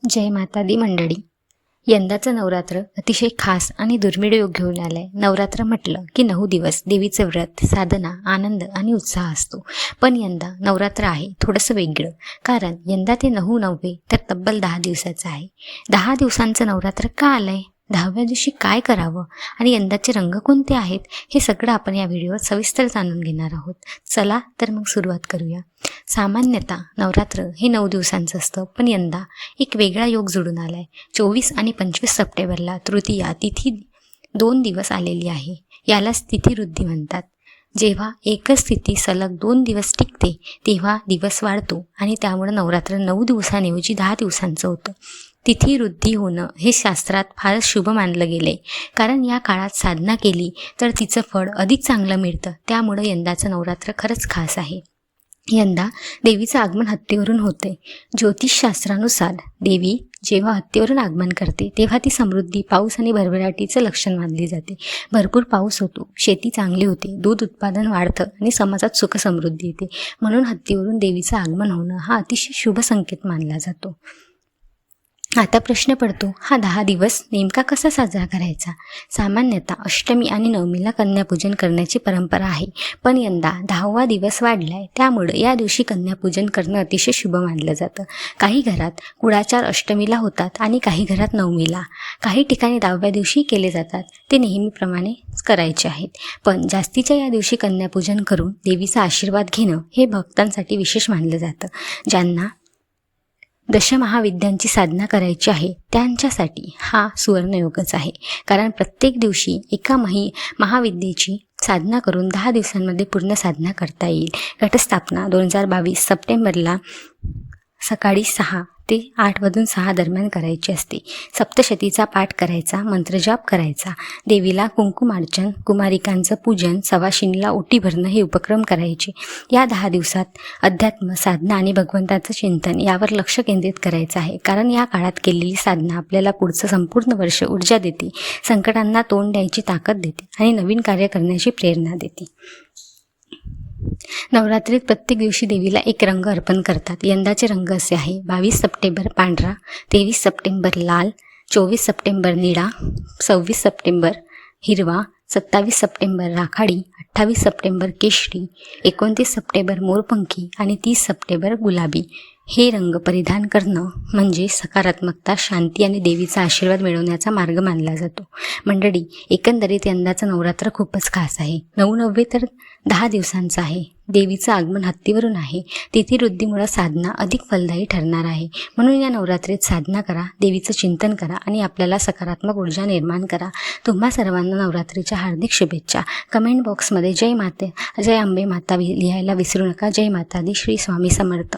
जय माता दी मंडळी. यंदाचं नवरात्र अतिशय खास आणि दुर्मिळ योग घेऊन आलंय. नवरात्र म्हटलं की 9 दिवस देवीचं व्रत, साधना, आनंद आणि उत्साह असतो. पण यंदा नवरात्र आहे थोडंसं वेगळं, कारण यंदा ते 9 नव्हे तर तब्बल 10 दिवसाचं आहे. 10 दिवसांचं नवरात्र का आलंय, 10व्या दिवशी काय करावं आणि यंदाचे रंग कोणते आहेत, हे सगळं आपण या व्हिडिओवर सविस्तर जाणून घेणार आहोत. चला तर मग सुरुवात करूया. सामान्यतः नवरात्र हे 9 दिवसांचं असतं, पण यंदा एक वेगळा योग जुळून आला आहे. 24 आणि 25 सप्टेंबरला तृतीया तिथी 2 दिवस आलेली आहे. यालाच तिथिवृद्धी म्हणतात. जेव्हा एकच तिथी सलग 2 दिवस टिकते तेव्हा दिवस वाढतो आणि त्यामुळे नवरात्र 9 दिवसांऐवजी 10 दिवसांचं होतं. तिथिवृद्धी होणं हे शास्त्रात फारच शुभ मानलं गेले, कारण या काळात साधना केली तर तिचं फळ अधिक चांगलं मिळतं. त्यामुळं यंदाचं नवरात्र खरंच खास आहे. यंदा देवीचं आगमन हत्तीवरून होते. ज्योतिषशास्त्रानुसार देवी जेव्हा हत्तीवरून आगमन करते तेव्हा ती समृद्धी, पाऊस आणि भरभराटीचं लक्षण मानली जाते. भरपूर पाऊस होतो, शेती चांगली होते, दूध उत्पादन वाढतं आणि समाजात सुख समृद्धी येते. म्हणून हत्तीवरून देवीचं आगमन होणं हा अतिशय शुभ संकेत मानला जातो. आता प्रश्न पडतो, हा 10 दिवस नेमका कसा साजरा करायचा? सामान्यतः अष्टमी आणि नवमीला कन्यापूजन करण्याची परंपरा आहे, पण यंदा 10वा दिवस वाढला आहे, त्यामुळं या दिवशी कन्यापूजन करणं अतिशय शुभ मानलं जातं. काही घरात कुळाचार अष्टमीला होतात आणि काही घरात नवमीला. काही ठिकाणी 10व्या दिवशी केले जातात. ते नेहमीप्रमाणे करायचे आहेत, पण जास्तीच्या या दिवशी कन्यापूजन करून देवीचा आशीर्वाद घेणं हे भक्तांसाठी विशेष मानलं जातं. ज्यांना दशमहाविद्यांची साधना करायची आहे त्यांच्यासाठी हा सुवर्णयोगच आहे, कारण प्रत्येक दिवशी एका महाविद्येची साधना करून 10 दिवसांमध्ये पूर्ण साधना करता येईल. घटस्थापना 2022 सप्टेंबरला सकाळी 6 ते 8:06 दरम्यान करायची असते. सप्तशतीचा पाठ करायचा, मंत्रजाप करायचा, देवीला कुंकुमार्चन, कुमारिकांचं पूजन, सवाशिणीला ओटी भरणं हे उपक्रम करायचे. या 10 दिवसात अध्यात्म, साधना आणि भगवंताचं चिंतन यावर लक्ष केंद्रित करायचं आहे, कारण या काळात केलेली साधना आपल्याला पुढचं संपूर्ण वर्ष ऊर्जा देते, संकटांना तोंड द्यायची ताकद देते आणि नवीन कार्य करण्याची प्रेरणा देते. नवरात्रीत प्रत्येक दिवशी देवीला एक रंग अर्पण करतात. यंदाचे रंग असे आहे: 22 सप्टेंबर पांढरा, 23 सप्टेंबर लाल, 24 सप्टेंबर निळा, 26 सप्टेंबर हिरवा, 27 सप्टेंबर राखाडी, 28 सप्टेंबर केशरी, 29 सप्टेंबर मोरपंखी आणि 30 सप्टेंबर गुलाबी. हे रंग परिधान करणं म्हणजे सकारात्मकता, शांती आणि देवीचा आशीर्वाद मिळवण्याचा मार्ग मानला जातो. मंडळी, एकंदरीत यंदाचं नवरात्र खूपच खास आहे. 9 नव्हे तर 10 दिवसांचं आहे. देवीचं आगमन हत्तीवरून आहे. तिथिवृद्धीमुळे साधना अधिक फलदायी ठरणार आहे. म्हणून या नवरात्रीत साधना करा, देवीचं चिंतन करा आणि आपल्याला सकारात्मक ऊर्जा निर्माण करा. तुम्हा सर्वांना नवरात्रीच्या हार्दिक शुभेच्छा. कमेंट बॉक्समध्ये जय अंबे माता लिहायला विसरू नका. जय माता दी. श्री स्वामी समर्थ.